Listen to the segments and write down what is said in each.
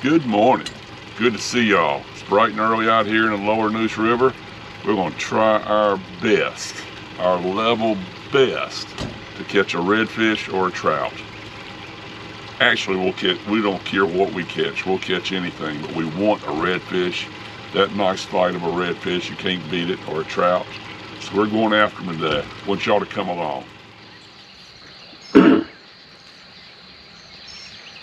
Good morning. Good to see y'all. It's bright and early out here in the lower Neuse River. We're going to try our best, our level best, to catch a redfish or a trout. Actually, we don't care what we catch. We'll catch anything, but we want a redfish. That nice fight of a redfish, you can't beat it, or a trout. So we're going after them today. Want y'all to come along.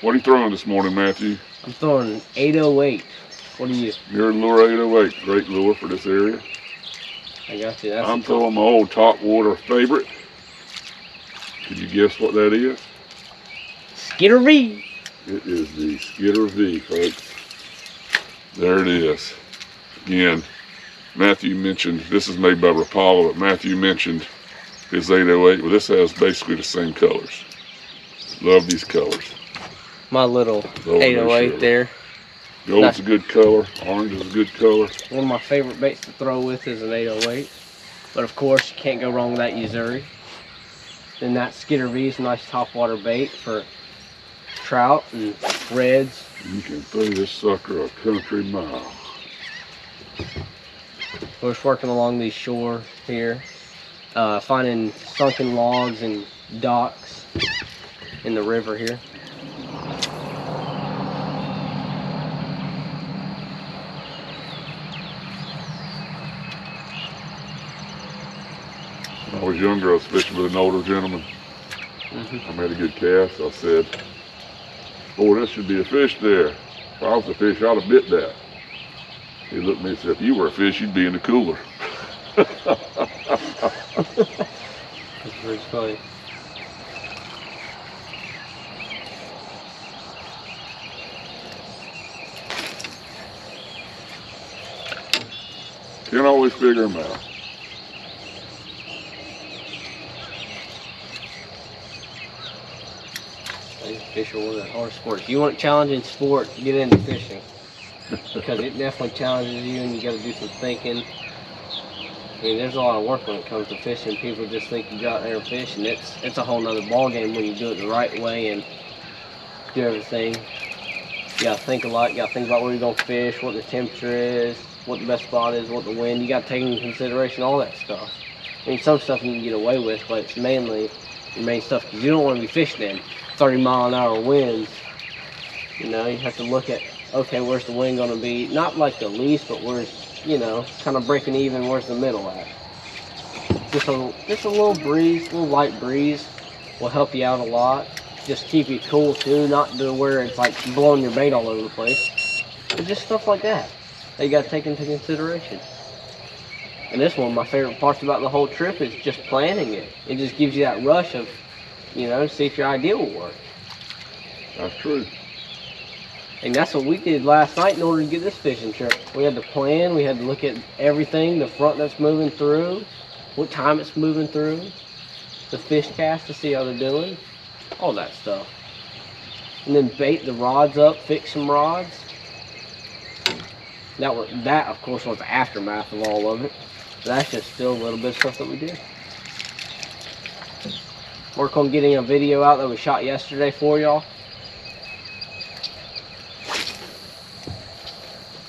What are you throwing this morning, Matthew? I'm throwing an 808. What are you? Your lure 808, great lure for this area. I got you. I'm throwing my old top water favorite. Can you guess what that is? Skitter V. It is the Skitter V, folks. There it is. Again, Matthew mentioned, this is made by Rapala, but Matthew mentioned his 808. Well, this has basically the same colors. Love these colors. My little 808 there. Gold's a good color. Orange is a good color. One of my favorite baits to throw with is an 808. But of course, you can't go wrong with that Neuse River. Then that Skitter V is a nice topwater bait for trout and reds. You can throw this sucker a country mile. We're just working along these shore here, finding sunken logs and docks in the river here. When I was younger, I was fishing with an older gentleman. I made a good cast. I said, "Oh, this should be a fish there. If I was a fish, I'd have bit that." He looked at me and said, "If you were a fish, you'd be in the cooler." That's pretty funny. Can't always figure them out. Fishing was a hard sport. If you want challenging sport, get into fishing. Because it definitely challenges you and you got to do some thinking. I mean, there's a lot of work when it comes to fishing. People just think you go out there and fish, and it's a whole nother ball game when you do it the right way and do everything. You got to think a lot. You got to think about where you're going to fish, what the temperature is, what the best spot is, what the wind. You got to take into consideration all that stuff. I mean, some stuff you can get away with, but it's mainly your main stuff because you don't want to be fishing in 30-mile-an-hour winds. You know, you have to look at, okay, where's the wind going to be? Not like the least, but where's, you know, kind of breaking even, where's the middle at? Just a little breeze, a little light breeze will help you out a lot. Just keep you cool too, not to where it's like blowing your bait all over the place. But just stuff like that you got to take into consideration. And this one of my favorite parts about the whole trip is just planning it. It just gives you that rush of, you know, see if your idea will work. That's true. And that's what we did last night in order to get this fishing trip. We had to plan, we had to look at everything, the front that's moving through, what time it's moving through, the fish cast to see how they're doing, all that stuff. And then bait the rods up, fix some rods. That of course was the aftermath of all of it. But that's just still a little bit of stuff that we did. Work on getting a video out that we shot yesterday for y'all.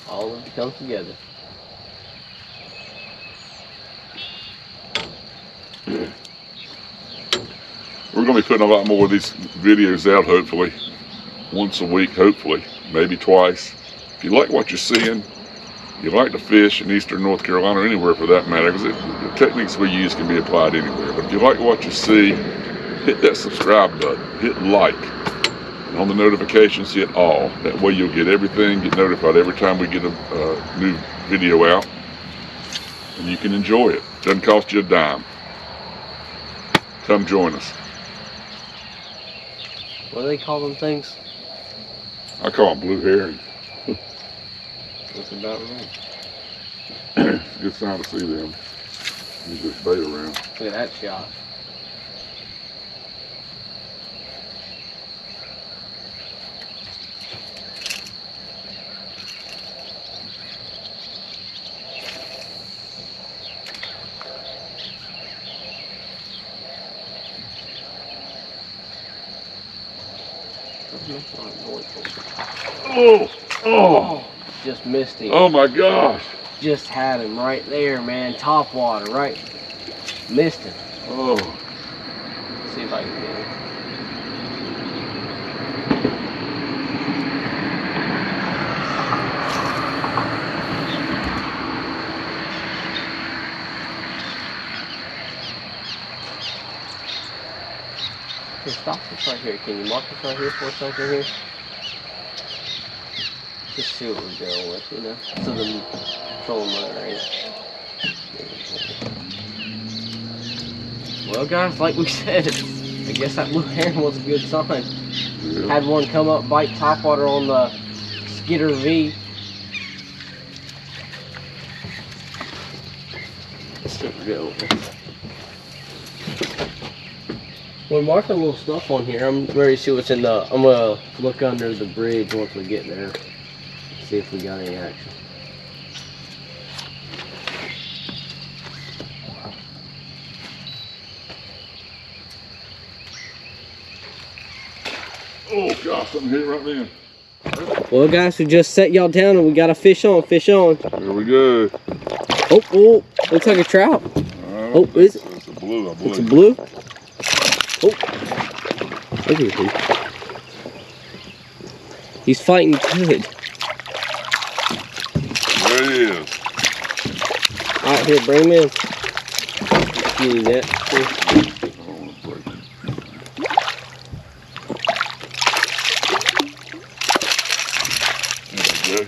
All of it comes together. We're going to be putting a lot more of these videos out, hopefully. Once a week, hopefully. Maybe twice. If you like what you're seeing, you like to fish in eastern North Carolina or anywhere for that matter, because the techniques we use can be applied anywhere. But if you like what you see, hit that subscribe button, hit like, and on the notifications, hit all. That way you'll get everything, get notified every time we get a new video out, and you can enjoy it. Doesn't cost you a dime. Come join us. What do they call them things? I call them blue herring. That's about right. It's a good sign to see them. Move this bait around. Look at that shot. Oh, oh, just missed him. oh my gosh. Just had him right there, man. Top water, right? Missed him. Oh. Let's see if I can get him. Here, stop this right here. Can you mark this right here for a second here? Just see what we're dealing with, you know? So the trolling motor, right? Well, guys, like we said, I guess that blue heron was a good sign. Yeah. Had one come up, bite topwater on the Skitter V. Let's see what we're dealing with. We're marking a little stuff on here. I'm ready to see what's in the. I'm gonna look under the bridge once we get there. See if we got any action. Oh gosh, I'm here right then. Well, guys, we just set y'all down and we got a fish on. Fish on. Here we go. Oh, oh, looks like a trout. Oh, is it? It's a blue, I believe. It's a blue. Oh, look at him. He's fighting good. There he is. All right, here, bring him in. You need that. I don't want to break it. There we go.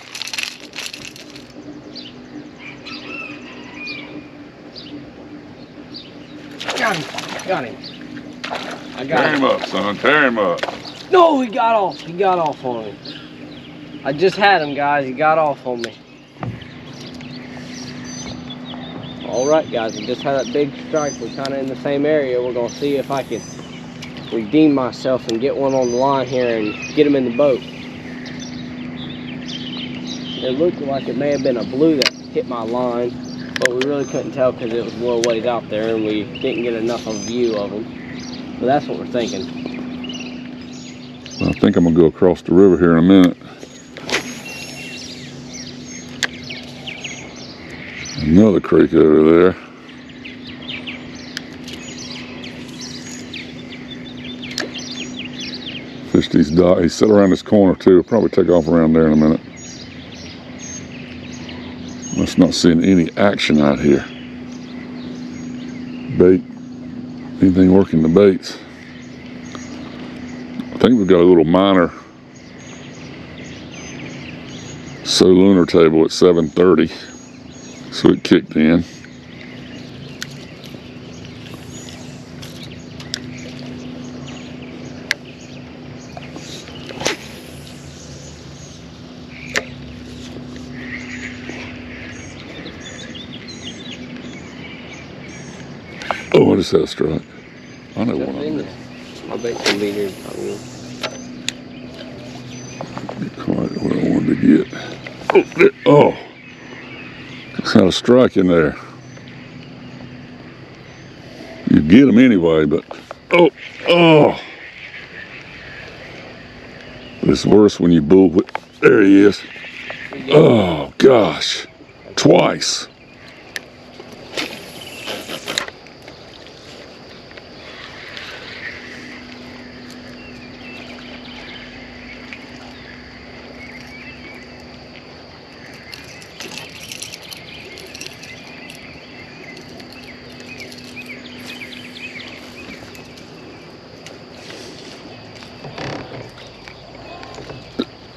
Got him. Got him. I got Tear him up, son. Tear him up. No, he got off. He got off on me. I just had him, guys. He got off on me. All right, guys. I just had that big strike. We're kind of in the same area. We're going to see if I can redeem myself and get one on the line here and get him in the boat. It looked like it may have been a blue that hit my line, but we really couldn't tell because it was a little ways out there and we didn't get enough of a view of him. So that's what we're thinking. I think I'm going to go across the river here in a minute. Another creek over there. Fish these docks. He's set around this corner too. We'll probably take off around there in a minute. Let's not seeing any action out here. Bait. Anything working the baits? I think we've got a little minor lunar table at 7:30, so it kicked in. Oh, I just had a strike. I know one of them. I bet some be here. Quite what I wanted to get. Oh, there. Oh, just had a strike in there. You get them anyway, but oh. It's worse when you bull whip. There he is. Oh gosh, twice.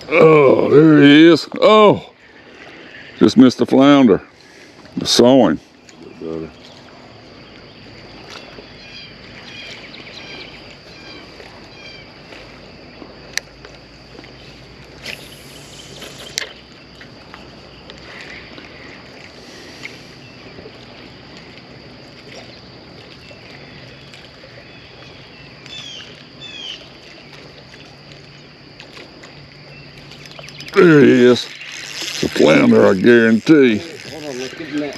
Oh, there he is. Oh, just missed the flounder. The sawing. There he is. It's a flounder, I guarantee. Hold on, let's get him that.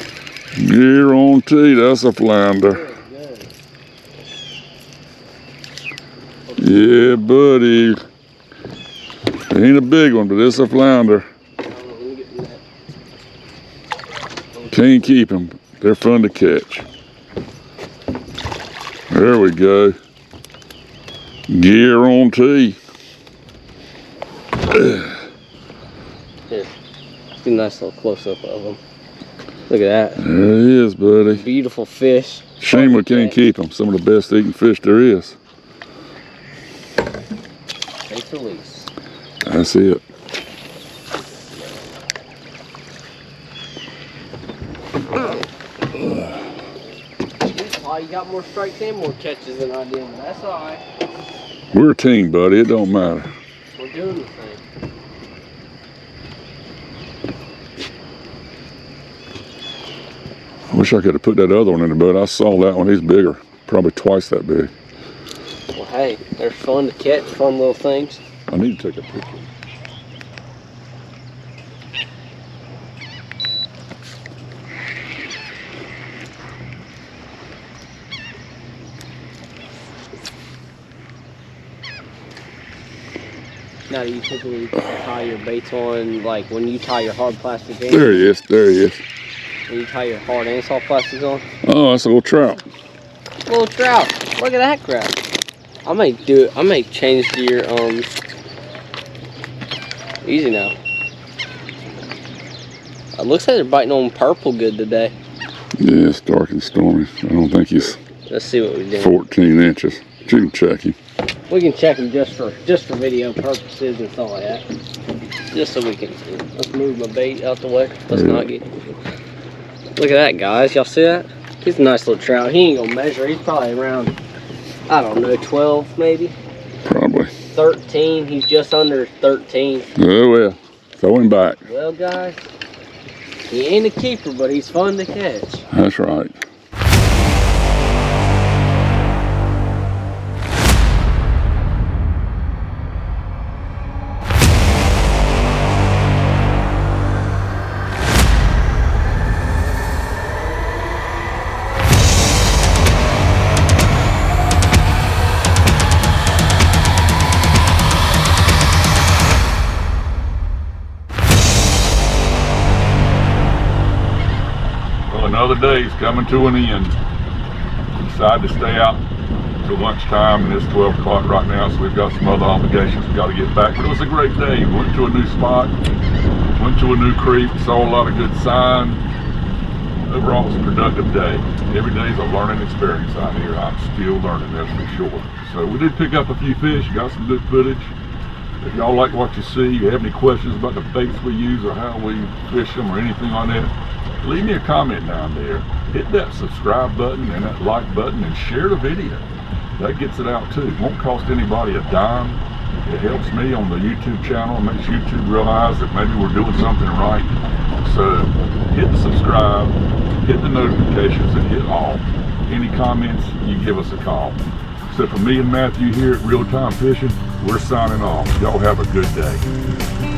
Guarantee that's a flounder. Yeah, buddy. It ain't a big one, but it's a flounder. Can't keep them. They're fun to catch. There we go. Gear on tee. Here, do a nice little close-up of them. Look at that. There he is, buddy. Beautiful fish. Shame we can't keep them. Some of the best eating fish there is. Take release. That's it. You got more strikes and more catches than I did, but that's alright. We're a team, buddy. It don't matter. We're doing the thing. I wish I could have put that other one in the boat. I saw that one. He's bigger. Probably twice that big. Well, hey, they're fun to catch, fun little things. I need to take a picture. Now, do you typically tie your baits on, like when you tie your hard plastic in? There he is. There he is. When you tie your hard and soft plastics on? Oh, that's a little trout. Little trout. Look at that crap. I may do it. I may change gear. Easy now. It looks like they're biting on purple good today. Yeah, it's dark and stormy. I don't think he's Let's see what we do. 14 inches. You can check him. We can check him just for video purposes and stuff like that. Just so we can see. Let's move my bait out the way. Let's not get. Look at that, guys. Y'all see that? He's a nice little trout. He ain't gonna measure. He's probably around, I don't know, 12 maybe. Probably. 13. He's just under 13. Oh well. Throw him back. Well, guys, he ain't a keeper, but he's fun to catch. That's right. Another day's coming to an end. Decided to stay out till lunchtime, and it's 12 o'clock right now, so we've got some other obligations we got to get back. But it was a great day. We went to a new spot, went to a new creek, saw a lot of good sign. Overall, it was a productive day. Every day is a learning experience out here. I'm still learning, that's for sure. So we did pick up a few fish, got some good footage. If y'all like what you see, you have any questions about the baits we use or how we fish them or anything on that, leave me a comment down there. Hit that subscribe button and that like button and share the video. That gets it out too. It won't cost anybody a dime. It helps me on the YouTube channel and makes YouTube realize that maybe we're doing something right. So hit the subscribe, hit the notifications, and hit all. Any comments, you give us a call. So for me and Matthew here at Real Time Fishing, we're signing off. Y'all have a good day.